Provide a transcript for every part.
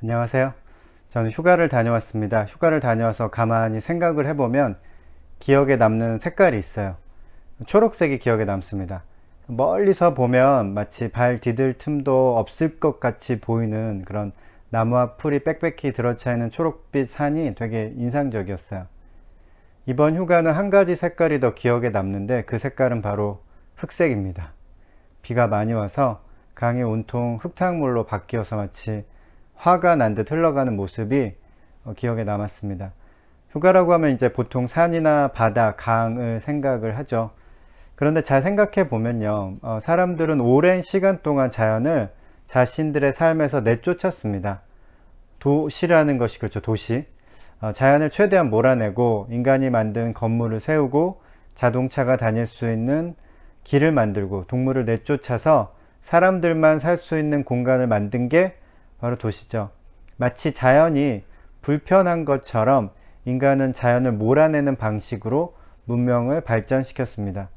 안녕하세요. 저는 휴가를 다녀왔습니다. 휴가를 다녀와서 가만히 생각을 해보면 기억에 남는 색깔이 있어요. 초록색이 기억에 남습니다. 멀리서 보면 마치 발 디딜 틈도 없을 것 같이 보이는 그런 나무와 풀이 빽빽히 들어차있는 초록빛 산이 되게 인상적이었어요. 이번 휴가는 한 가지 색깔이 더 기억에 남는데 그 색깔은 바로 흑색입니다. 비가 많이 와서 강이 온통 흙탕물로 바뀌어서 마치 화가 난 듯 흘러가는 모습이 기억에 남았습니다. 휴가라고 하면 이제 보통 산이나 바다, 강을 생각을 하죠. 그런데 잘 생각해 보면요, 사람들은 오랜 시간 동안 자연을 자신들의 삶에서 내쫓았습니다. 도시라는 것이 그렇죠, 도시. 자연을 최대한 몰아내고 인간이 만든 건물을 세우고 자동차가 다닐 수 있는 길을 만들고 동물을 내쫓아서 사람들만 살 수 있는 공간을 만든 게 바로 도시죠. 마치 자연이 불편한 것처럼 인간은 자연을 몰아내는 방식으로 문명을 발전시켰습니다.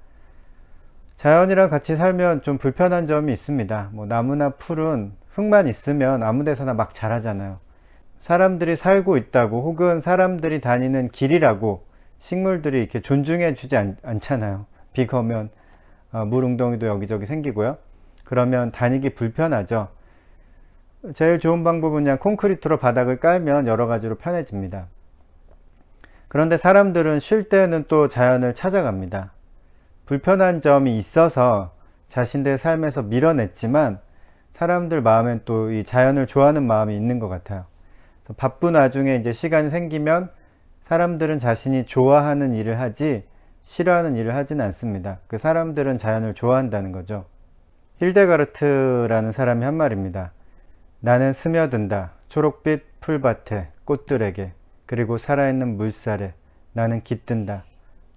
자연이랑 같이 살면 좀 불편한 점이 있습니다. 나무나 풀은 흙만 있으면 아무 데서나 막 자라잖아요. 사람들이 살고 있다고 혹은 사람들이 다니는 길이라고 식물들이 이렇게 존중해 주지 않잖아요. 비가 오면 물 웅덩이도 여기저기 생기고요. 그러면 다니기 불편하죠. 제일 좋은 방법은 그냥 콘크리트로 바닥을 깔면 여러 가지로 편해집니다. 그런데 사람들은 쉴 때는 또 자연을 찾아갑니다. 불편한 점이 있어서 자신들의 삶에서 밀어냈지만 사람들 마음엔 또 이 자연을 좋아하는 마음이 있는 것 같아요. 바쁜 와중에 이제 시간이 생기면 사람들은 자신이 좋아하는 일을 하지 싫어하는 일을 하지는 않습니다. 그 사람들은 자연을 좋아한다는 거죠. 힐데가르트라는 사람이 한 말입니다. 나는 스며든다. 초록빛 풀밭에 꽃들에게 그리고 살아있는 물살에 나는 깃든다.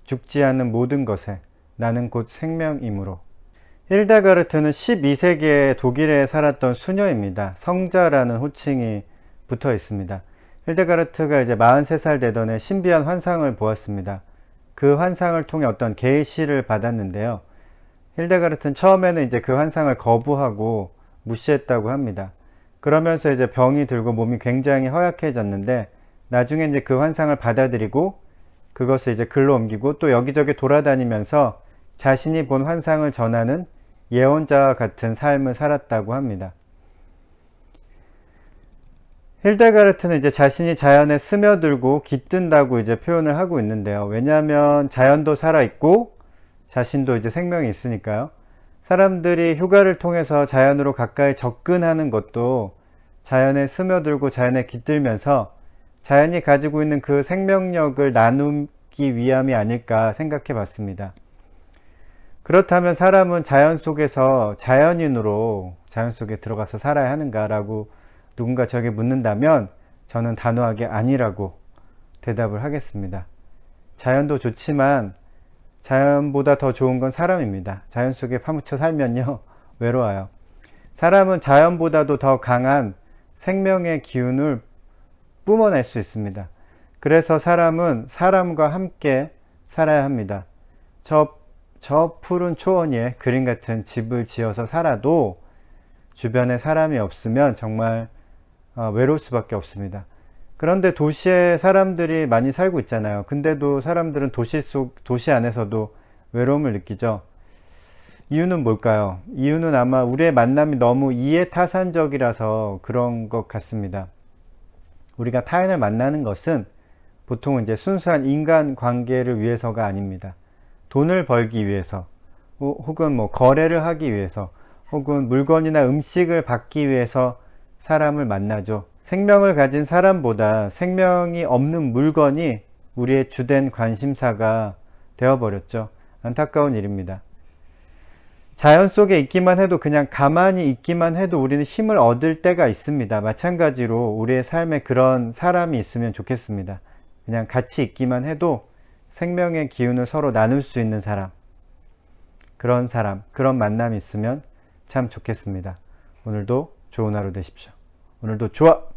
죽지 않는 모든 것에 나는 곧 생명이므로. 힐데가르트는 12세기에 독일에 살았던 수녀입니다. 성자라는 호칭이 붙어 있습니다. 힐데가르트가 이제 43살 되던 해 신비한 환상을 보았습니다. 그 환상을 통해 어떤 계시를 받았는데요. 힐데가르트는 처음에는 이제 그 환상을 거부하고 무시했다고 합니다. 그러면서 이제 병이 들고 몸이 굉장히 허약해졌는데 나중에 이제 그 환상을 받아들이고 그것을 이제 글로 옮기고 또 여기저기 돌아다니면서 자신이 본 환상을 전하는 예언자와 같은 삶을 살았다고 합니다. 힐데가르트는 이제 자신이 자연에 스며들고 깃든다고 이제 표현을 하고 있는데요. 왜냐하면 자연도 살아있고 자신도 이제 생명이 있으니까요. 사람들이 휴가를 통해서 자연으로 가까이 접근하는 것도 자연에 스며들고 자연에 깃들면서 자연이 가지고 있는 그 생명력을 나누기 위함이 아닐까 생각해 봤습니다. 그렇다면 사람은 자연 속에서 자연인으로 자연 속에 들어가서 살아야 하는가라고 누군가 저에게 묻는다면 저는 단호하게 아니라고 대답을 하겠습니다. 자연도 좋지만 자연보다 더 좋은 건 사람입니다. 자연 속에 파묻혀 살면요 외로워요. 사람은 자연보다도 더 강한 생명의 기운을 뿜어낼 수 있습니다. 그래서 사람은 사람과 함께 살아야 합니다. 저 푸른 초원 위에 그림 같은 집을 지어서 살아도 주변에 사람이 없으면 정말 외로울 수밖에 없습니다. 그런데 도시에 사람들이 많이 살고 있잖아요. 근데도 사람들은 도시 안에서도 외로움을 느끼죠. 이유는 뭘까요? 이유는 아마 우리의 만남이 너무 이해타산적이라서 그런 것 같습니다. 우리가 타인을 만나는 것은 보통은 이제 순수한 인간 관계를 위해서가 아닙니다. 돈을 벌기 위해서, 혹은 거래를 하기 위해서, 혹은 물건이나 음식을 받기 위해서 사람을 만나죠. 생명을 가진 사람보다 생명이 없는 물건이 우리의 주된 관심사가 되어버렸죠. 안타까운 일입니다. 자연 속에 있기만 해도 그냥 가만히 있기만 해도 우리는 힘을 얻을 때가 있습니다. 마찬가지로 우리의 삶에 그런 사람이 있으면 좋겠습니다. 그냥 같이 있기만 해도 생명의 기운을 서로 나눌 수 있는 사람, 그런 만남이 있으면 참 좋겠습니다. 오늘도 좋은 하루 되십시오. 오늘도 좋아!